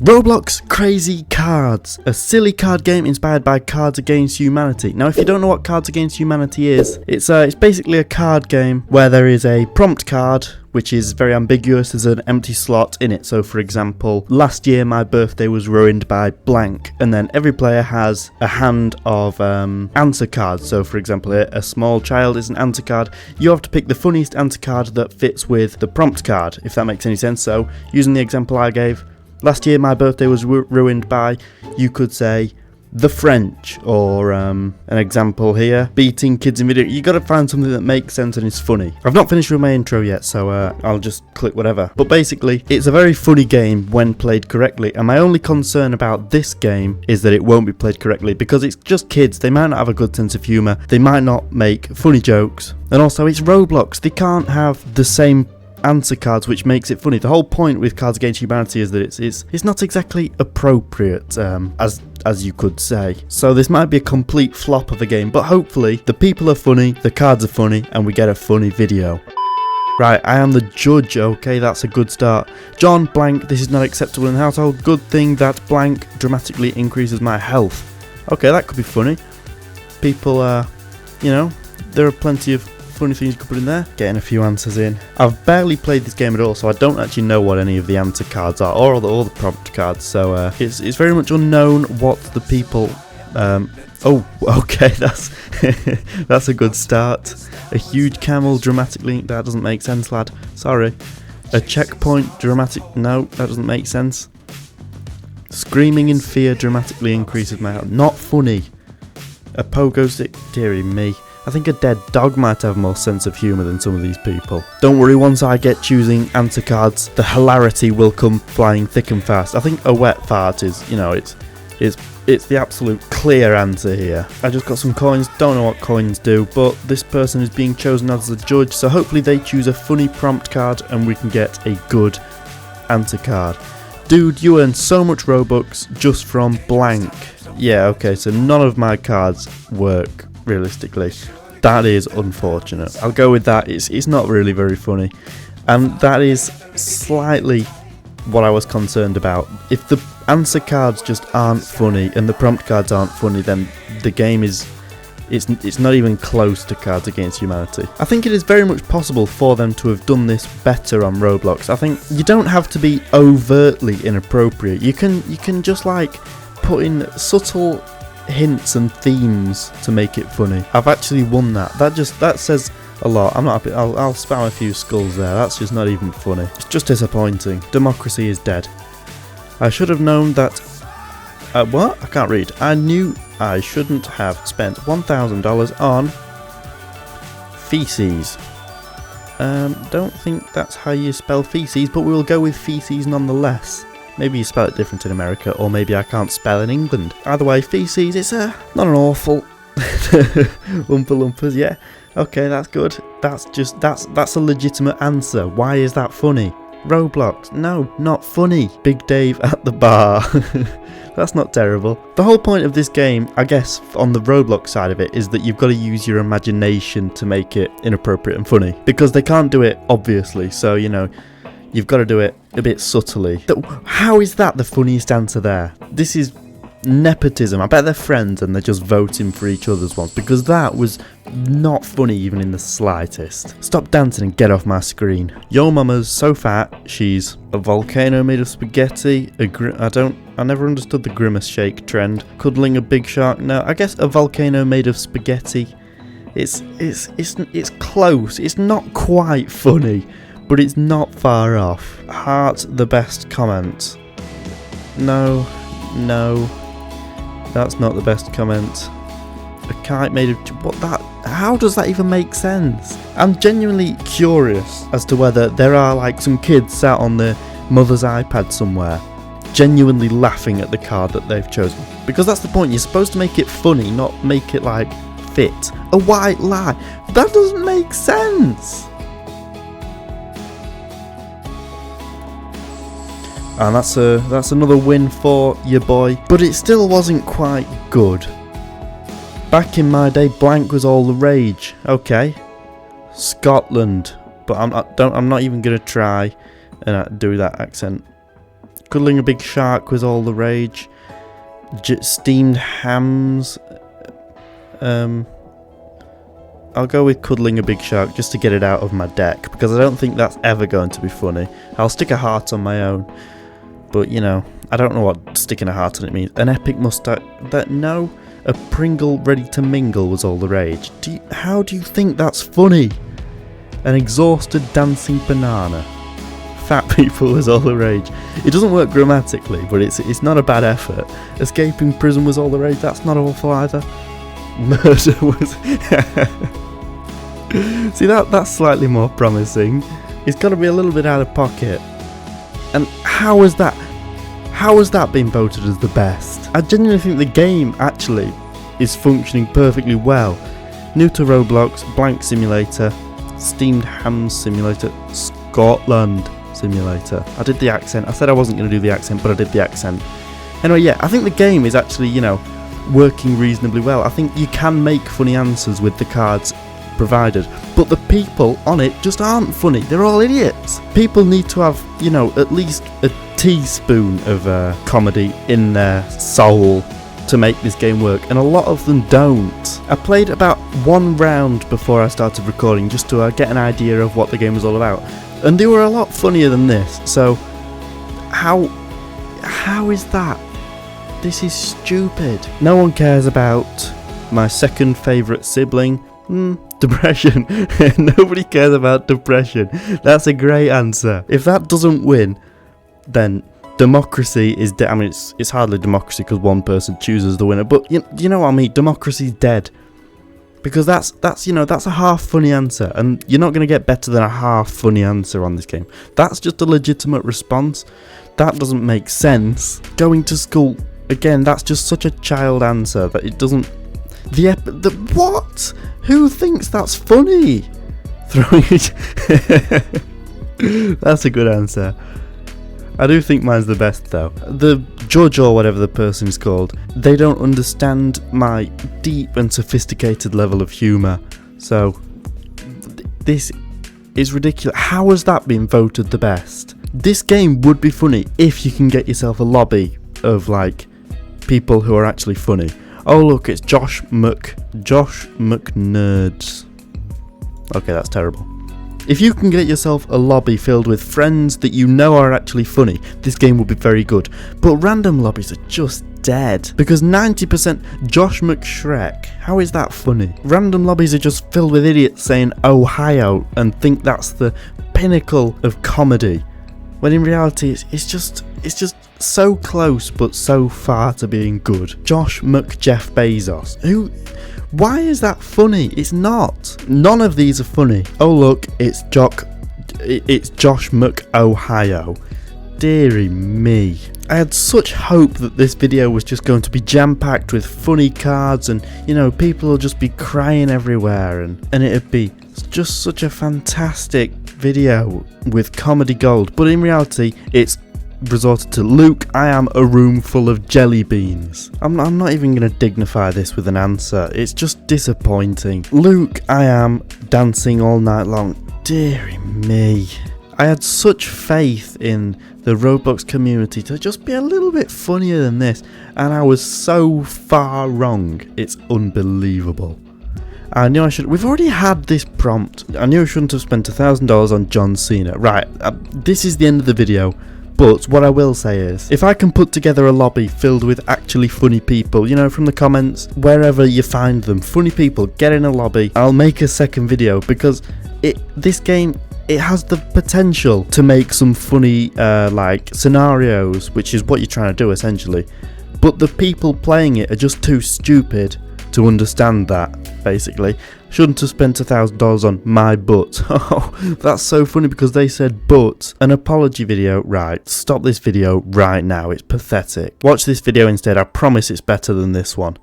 Roblox Crazy Cards, a silly card game inspired by Cards Against Humanity. Now, if you don't know what Cards Against Humanity is, it's basically a card game where there is a prompt card, which is very ambiguous. There's an empty slot in it. So, for example, last year my birthday was ruined by blank, and then every player has a hand of answer cards. So, for example, a small child is an answer card. You have to pick the funniest answer card that fits with the prompt card, if that makes any sense. So, using the example I gave, last year my birthday was ruined by, you could say, the French, or an example here, beating kids in video. You got to find something that makes sense and is funny. I've not finished with my intro yet, so I'll just click whatever. But basically, it's a very funny game when played correctly, and my only concern about this game is that it won't be played correctly, because it's just kids. They might not have a good sense of humour, they might not make funny jokes, and also it's Roblox. They can't have the same answer cards, which makes it funny. The whole point with Cards Against Humanity is that it's not exactly appropriate, as you could say. So this might be a complete flop of a game, but hopefully the people are funny, the cards are funny, and we get a funny video. Right, I am the judge. Okay, that's a good start. John blank, this is not acceptable in the household. Good thing that blank dramatically increases my health. Okay, that could be funny. People, you know, there are plenty of funny things you could put in there. Getting a few answers in. I've barely played this game at all, so I don't actually know what any of the answer cards are, or the prompt cards. So it's very much unknown what the people. Oh, okay, that's a good start. A huge camel dramatically. That doesn't make sense, lad. Sorry. A checkpoint dramatic. No, that doesn't make sense. Screaming in fear dramatically increases my health. Not funny. A pogo stick. Dearie me. I think a dead dog might have more sense of humour than some of these people. Don't worry, once I get choosing answer cards, the hilarity will come flying thick and fast. I think a wet fart is, you know, it's the absolute clear answer here. I just got some coins, don't know what coins do, but this person is being chosen as the judge, so hopefully they choose a funny prompt card and we can get a good answer card. Dude, you earn so much Robux just from blank. Yeah, okay, so none of my cards work, realistically. That is unfortunate. I'll go with that. It's not really very funny, and that is slightly what I was concerned about. If the answer cards just aren't funny and the prompt cards aren't funny, then the game it's not even close to Cards Against Humanity. I think it is very much possible for them to have done this better on Roblox. I think you don't have to be overtly inappropriate. You can just like put in subtle hints and themes to make it funny. I've actually won that. That says a lot. I'm not happy. I'll spam a few skulls there. That's just not even funny. It's just disappointing. Democracy is dead. I should have known that. What? I can't read. I knew I shouldn't have spent $1,000 on feces. Don't think that's how you spell feces, but we'll go with feces nonetheless. Maybe you spell it different in America, or maybe I can't spell in England. Either way, feces, it's not an awful Oompa Loompas, yeah. Okay, that's good. That's a legitimate answer. Why is that funny? Roblox, no, not funny. Big Dave at the bar. That's not terrible. The whole point of this game, I guess, on the Roblox side of it, is that you've got to use your imagination to make it inappropriate and funny. Because they can't do it, obviously, so, you know, you've got to do it a bit subtly. How is that the funniest answer there? This is nepotism. I bet they're friends and they're just voting for each other's ones, because that was not funny even in the slightest. Stop dancing and get off my screen. Your mama's so fat, she's a volcano made of spaghetti. I never understood the grimace shake trend. Cuddling a big shark. No, I guess a volcano made of spaghetti. It's close. It's not quite funny, but it's not far off. Heart the best comment. No, that's not the best comment. A kite made of how does that even make sense? I'm genuinely curious as to whether there are like some kids sat on their mother's iPad somewhere genuinely laughing at the card that they've chosen, because that's the point. You're supposed to make it funny, not make it like fit. A white lie, that doesn't make sense. And that's another win for your boy, but it still wasn't quite good. Back in my day, blank was all the rage. Okay, Scotland, but I'm not even gonna try and do that accent. Cuddling a big shark was all the rage. Steamed hams. I'll go with cuddling a big shark just to get it out of my deck, because I don't think that's ever going to be funny. I'll stick a heart on my own, but you know, I don't know what sticking a heart on it means. An epic mustache. No, a Pringle ready to mingle was all the rage. How do you think that's funny? An exhausted dancing banana. Fat people was all the rage. It doesn't work grammatically, but it's not a bad effort. Escaping prison was all the rage. That's not awful either. Murder was... See, that's slightly more promising. It's got to be a little bit out of pocket. And how has that been voted as the best? I genuinely think the game actually is functioning perfectly well. New to Roblox, Blank Simulator, Steamed Hams Simulator, Scotland Simulator. I did the accent. I said I wasn't going to do the accent, but I did the accent. Anyway, yeah, I think the game is actually, you know, working reasonably well. I think you can make funny answers with the cards provided, but the people on it just aren't funny. They're all idiots. People need to have, you know, at least a teaspoon of comedy in their soul to make this game work, and a lot of them don't. I played about one round before I started recording just to get an idea of what the game was all about, and they were a lot funnier than this. So how is that? This is stupid. No one cares about my second favourite sibling. Depression. Nobody cares about depression. That's a great answer. If that doesn't win, then democracy is dead. I mean, it's hardly democracy because one person chooses the winner, but you know what I mean. Democracy's dead, because that's a half funny answer, and you're not going to get better than a half funny answer on this game. That's just a legitimate response. That doesn't make sense. Going to school again. That's just such a child answer that it doesn't. What? Who thinks that's funny? Throwing it. That's a good answer. I do think mine's the best though. The judge, or whatever the person is called, they don't understand my deep and sophisticated level of humour. So this is ridiculous. How has that been voted the best? This game would be funny if you can get yourself a lobby of like people who are actually funny. Oh look, it's Josh McNerds. Okay, that's terrible. If you can get yourself a lobby filled with friends that you know are actually funny, this game will be very good. But random lobbies are just dead, because 90% Josh McShrek. How is that funny? Random lobbies are just filled with idiots saying Ohio and think that's the pinnacle of comedy, when in reality it's just so close but so far to being good. Josh McJeff Bezos. Why is that funny? It's not. None of these are funny. Oh look, it's Josh McOhio. Dearie me. I had such hope that this video was just going to be jam-packed with funny cards, and you know, people will just be crying everywhere, and it'd be just such a fantastic video with comedy gold. But in reality, it's resorted to Luke, I am a room full of jelly beans. I'm not even going to dignify this with an answer. It's just disappointing. Luke, I am dancing all night long. Dearie me. I had such faith in the Roblox community to just be a little bit funnier than this, and I was so far wrong. It's unbelievable. I knew I should. We've already had this prompt. I knew I shouldn't have spent $1,000 on John Cena. Right, this is the end of the video. But what I will say is, if I can put together a lobby filled with actually funny people, you know, from the comments, wherever you find them, funny people, get in a lobby, I'll make a second video, because this game, it has the potential to make some funny like scenarios, which is what you're trying to do essentially. But the people playing it are just too stupid to understand that, basically. Shouldn't have spent $1,000 on my butt. Oh, that's so funny because they said but. An apology video, right, stop this video right now, it's pathetic. Watch this video instead, I promise it's better than this one.